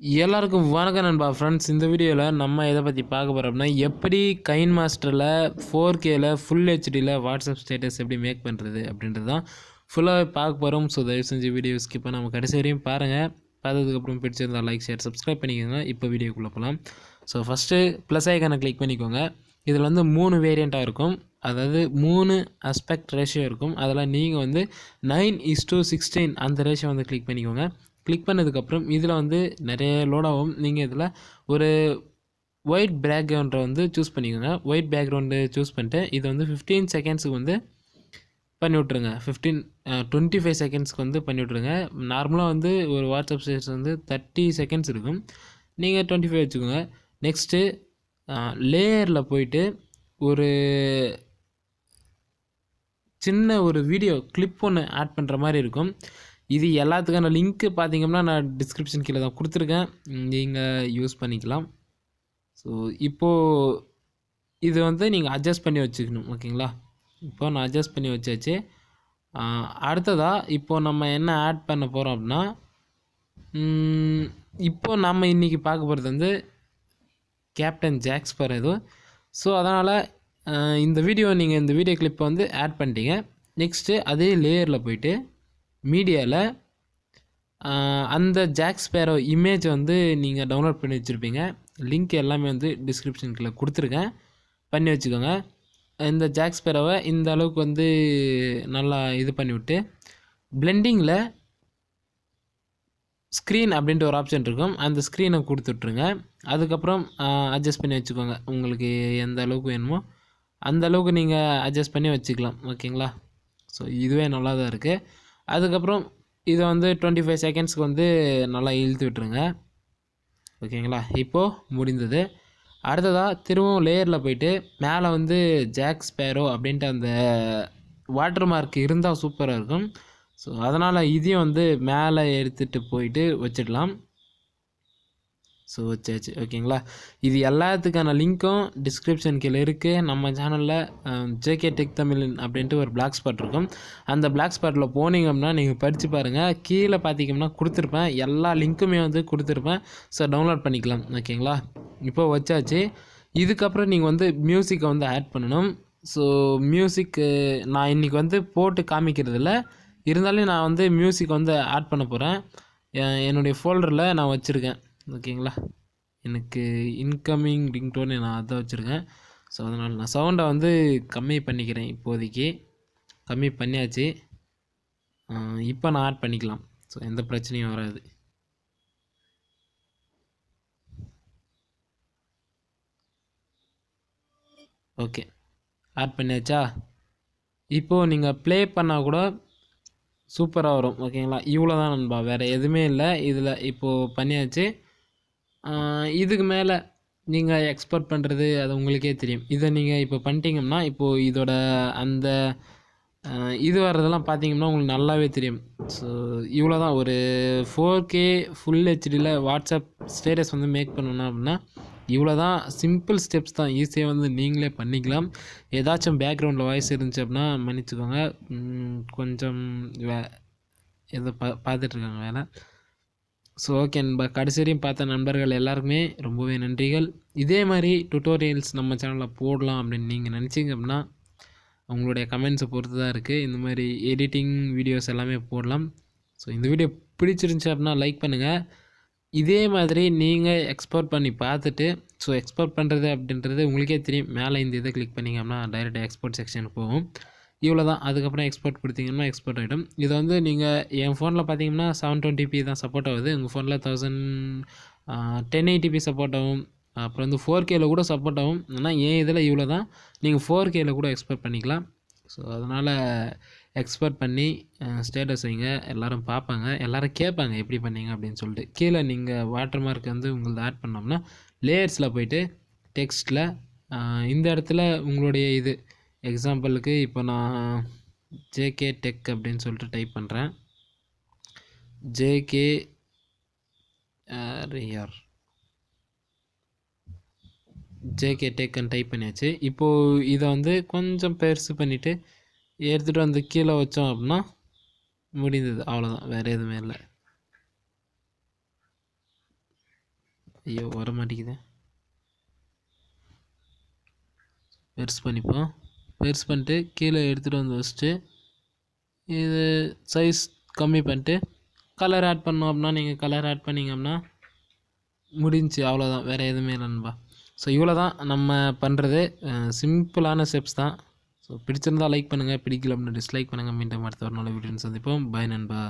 எல்லாருக்கும் வணக்கம் நண்பா ஃப்ரெண்ட்ஸ். இந்த வீடியோவில் நம்ம எதை பற்றி பார்க்க போகிறோம் அப்படின்னா, எப்படி கைன் மாஸ்டரில் 4Kல ஃபுல் ஹெச்டியில் வாட்ஸ்அப் ஸ்டேட்டஸ் எப்படி மேக் பண்ணுறது அப்படின்றது தான் ஃபுல்லாகவே பார்க்க போகிறோம். ஸோ தயவு செஞ்சு வீடியோ ஸ்கிப் பண்ண நம்ம கடைசி வரையும் பாருங்கள். பார்த்ததுக்கப்புறம் பிடிச்சிருந்தால் லைக் ஷேர் சப்ஸ்கிரைப் பண்ணிக்கோங்க. இப்போ வீடியோக்குள்ளே போகலாம். ஸோ ஃபஸ்ட்டு ப்ளஸ் ஐக்கானை கிளிக் பண்ணிக்கோங்க. இதில் வந்து 3 வேரியண்ட்டாக இருக்கும், அதாவது 3 அஸ்பெக்ட் ரேஷியோ இருக்கும். அதில் நீங்கள் வந்து 9:16 அந்த ரேஷியோ வந்து கிளிக் பண்ணிக்கோங்க. கிளிக் பண்ணதுக்கப்புறம் இதில் வந்து நிறைய லோட் ஆகும். நீங்கள் இதில் ஒரு ஒயிட் பேக்ரவுண்டை வந்து சூஸ் பண்ணிக்கோங்க. ஒயிட் பேக்ரவுண்டு சூஸ் பண்ணிட்டு இதை வந்து 15 செகண்ட்ஸுக்கு வந்து பண்ணி விட்ருங்க. 25 செகண்ட்ஸ்க்கு வந்து பண்ணி விட்ருங்க. நார்மலாக வந்து ஒரு வாட்ஸ்அப் ஸ்டேட்டஸ் வந்து 30 செகண்ட்ஸ் இருக்கும், நீங்கள் 25 வச்சுக்கோங்க. நெக்ஸ்ட்டு லேயரில் போயிட்டு ஒரு சின்ன ஒரு வீடியோ கிளிப் ஒன்று ஆட் பண்ணுற மாதிரி இருக்கும். இது எல்லாத்துக்கான லிங்க்கு பார்த்திங்கன்னா நான் டிஸ்கிரிப்ஷன் கீழே தான் கொடுத்துருக்கேன், நீங்கள் யூஸ் பண்ணிக்கலாம். ஸோ இப்போது இது வந்து நீங்கள் அட்ஜஸ்ட் பண்ணி வச்சுக்கணும், ஓகேங்களா? இப்போ நான் அட்ஜஸ்ட் பண்ணி வச்சாச்சு. அடுத்ததாக இப்போது நம்ம என்ன ஆட் பண்ண போகிறோம் அப்படின்னா, இப்போது நம்ம இன்றைக்கி பார்க்க போகிறது வந்து கேப்டன் ஜாக் ஸ்பேரோ. ஸோ அதனால் இந்த வீடியோ கிளிப்பை வந்து ஆட் பண்ணிட்டீங்க. நெக்ஸ்ட்டு அதே லேயரில் போயிட்டு மீடியாவில் அந்த ஜாக் ஸ்பேரோ இமேஜ் வந்து நீங்கள் டவுன்லோட் பண்ணி வச்சுருப்பீங்க. லிங்க் எல்லாமே வந்து டிஸ்கிரிப்ஷனுக்குள்ளே கொடுத்துருக்கேன், பண்ணி வச்சுக்கோங்க. இந்த ஜாக் ஸ்பேரோவை இந்த அளவுக்கு வந்து நல்லா இது பண்ணிவிட்டு பிளெண்டிங்கில் ஸ்க்ரீன் அப்படின்ட்டு ஒரு ஆப்ஷன் இருக்கும், அந்த ஸ்க்ரீனை கொடுத்துட்ருங்க. அதுக்கப்புறம் அட்ஜஸ்ட் பண்ணி வச்சுக்கோங்க. உங்களுக்கு எந்த அளவுக்கு வேணுமோ அந்த அளவுக்கு நீங்கள் அட்ஜஸ்ட் பண்ணி வச்சுக்கலாம், ஓகேங்களா? ஸோ இதுவே நல்லா தான் இருக்குது. அதுக்கப்புறம் இதை வந்து 25 செகண்ட்ஸ்க்கு வந்து நல்லா இழுத்து விட்டுருங்க, ஓகேங்களா? இப்போது முடிந்தது. அடுத்ததாக திரும்பவும் லேயரில் போயிட்டு மேலே வந்து ஜாக் ஸ்பேரோ அப்படின்ட்டு அந்த வாட்டர் மார்க் இருந்தால் சூப்பராக இருக்கும். ஸோ அதனால் இதையும் வந்து மேலே எடுத்துகிட்டு போயிட்டு வச்சிடலாம். ஸோ வச்சாச்சு, ஓகேங்களா? இது எல்லாத்துக்கான லிங்க்கும் டிஸ்கிரிப்ஷன் கீழே இருக்குது. நம்ம சேனலில் ஜேகே டெக் தமிழ் அப்படின்ட்டு ஒரு பிளாக் ஸ்பாட் இருக்கும். அந்த பிளாக் ஸ்பாட்டில் போனீங்கன்னா நீங்கள் படித்து பாருங்கள். கீழே பார்த்திங்கன்னா கொடுத்துருப்பேன், எல்லா லிங்க்குமே வந்து கொடுத்துருப்பேன். ஸோ டவுன்லோட் பண்ணிக்கலாம், ஓகேங்களா? இப்போ வச்சாச்சு. இதுக்கப்புறம் நீங்கள் வந்து மியூசிக்கை வந்து ஆட் பண்ணணும். ஸோ மியூசிக்கு நான் இன்றைக்கி வந்து போட்டு காமிக்கிறதில்ல, இருந்தாலும் நான் வந்து மியூசிக் வந்து ஆட் பண்ண போகிறேன். என்னுடைய ஃபோல்டரில் நான் வச்சுருக்கேன், ஓகேங்களா? எனக்கு இன்கமிங் ரிங்டோன் நான் அதை வச்சுருக்கேன். ஸோ அதனால் நான் சவுண்டை வந்து கம்மி பண்ணிக்கிறேன். இப்போதைக்கு கம்மி பண்ணியாச்சு. இப்போ நான் ஆட் பண்ணிக்கலாம். ஸோ எந்த பிரச்சனையும் வராது. ஓகே, ஆட் பண்ணியாச்சா? இப்போது நீங்கள் ப்ளே பண்ணால் கூட சூப்பராக வரும், ஓகேங்களா? இவ்வளோ தான் நண்பா, வேறு எதுவுமே இல்லை இதில். இப்போது பண்ணியாச்சு. இதுக்கு மேலே நீங்கள் எக்ஸ்போர்ட் பண்ணுறது அது உங்களுக்கே தெரியும். இதை நீங்கள் இப்போ பண்ணிட்டீங்கன்னா இப்போது இதோட அந்த இது வர்றதெல்லாம் பார்த்தீங்கன்னா உங்களுக்கு நல்லாவே தெரியும். ஸோ இவ்வளோ தான். ஒரு 4K ஃபுல் ஹெச்டியில் வாட்ஸ்அப் ஸ்டேட்டஸ் வந்து மேக் பண்ணணும் அப்படின்னா இவ்வளோ தான். சிம்பிள் ஸ்டெப்ஸ் தான், ஈஸியாக வந்து நீங்களே பண்ணிக்கலாம். ஏதாச்சும் பேக்ரவுண்டில் வாய்ஸ் இருந்துச்சு அப்படின்னா மன்னிச்சுக்கோங்க, கொஞ்சம் எதை பார்த்துட்ருக்காங்க வேலை. ஸோ ஓகே நண்பா, கடைசி வரையும் பார்த்த நண்பர்கள் எல்லாருக்குமே ரொம்பவே நன்றிகள். இதே மாதிரி டுட்டோரியல்ஸ் நம்ம சேனலில் போடலாம் அப்படின்னு நீங்கள் நினச்சிங்க அப்படின்னா உங்களுடைய கமெண்ட்ஸை பொறுத்து தான் இருக்குது. இந்த மாதிரி எடிட்டிங் வீடியோஸ் எல்லாமே போடலாம். ஸோ இந்த வீடியோ பிடிச்சிருந்துச்சி அப்படின்னா லைக் பண்ணுங்கள். இதே மாதிரி நீங்கள் எக்ஸ்போர்ட் பண்ணி பார்த்துட்டு, ஸோ எக்ஸ்போர்ட் பண்ணுறது அப்படின்றது உங்களுக்கே தெரியும், மேலே இந்த இதை கிளிக் பண்ணிங்க அப்படின்னா டைரெக்டாக எக்ஸ்போர்ட் செக்ஷனுக்கு போகும். இவ்வளோ தான். அதுக்கப்புறம் எக்ஸ்போர்ட் கொடுத்தீங்கன்னா எக்ஸ்போர்ட் ஆகிடும். இதை வந்து நீங்கள் என் ஃபோனில் பார்த்தீங்கன்னா 720p தான் சப்போர்ட் ஆகுது. உங்கள் ஃபோனில் 1080p சப்போர்ட் ஆகும். அப்புறம் வந்து 4Kல கூட சப்போர்ட் ஆகும். ஆனால் என் இதில் இவ்வளோ தான். நீங்கள் 4Kல கூட எக்ஸ்போர்ட் பண்ணிக்கலாம். ஸோ அதனால் எக்ஸ்போர்ட் பண்ணி ஸ்டேட்டஸ் வைங்க, எல்லோரும் பார்ப்பாங்க, எல்லோரும் கேட்பாங்க எப்படி பண்ணீங்க அப்படின்னு சொல்லிட்டு. கீழே நீங்கள் வாட்டர் மார்க் வந்து உங்களது ஆட் பண்ணோம்னா லேயர்ஸில் போய்ட்டு டெக்ஸ்ட்டில் இந்த இடத்துல உங்களுடைய இது எக்ஸாம்பிளுக்கு இப்போ நான் ஜேகே டெக் அப்படின்னு சொல்லிட்டு டைப் பண்ணுறேன். ஜேகே டெக்ன்னு டைப் பண்ணியாச்சு. இப்போது இதை வந்து கொஞ்சம் பெருசு பண்ணிவிட்டு எடுத்துகிட்டு வந்து கீழே வச்சோம் அப்படின்னா முடிந்தது, அவ்வளோதான், வேறு எதுவுமே இல்லை. ஐயோ வர மாட்டேங்குது. பெருசு பண்ணிப்போம். பெருசு பண்ணிட்டு கீழே எடுத்துகிட்டு வந்து வச்சுட்டு இது சைஸ் கம்மி பண்ணிட்டு கலர் ஆட் பண்ணோம் அப்படின்னா நீங்கள் கலர் ஆட் பண்ணிங்க அப்படின்னா முடிஞ்சு அவ்வளோதான். வேறு எதுவுமே இல்லை நண்பா. ஸோ இவ்வளோ தான் நம்ம பண்ணுறது. சிம்பிளான ஸ்டெப்ஸ் தான். ஸோ பிடிச்சிருந்தால் லைக் பண்ணுங்கள், பிடிக்கல அப்படின்னா டிஸ்லைக் பண்ணுங்கள். மீண்டும் அடுத்த ஒரு நல்ல வீடியோன்னு சந்திப்போம். பை நண்பா.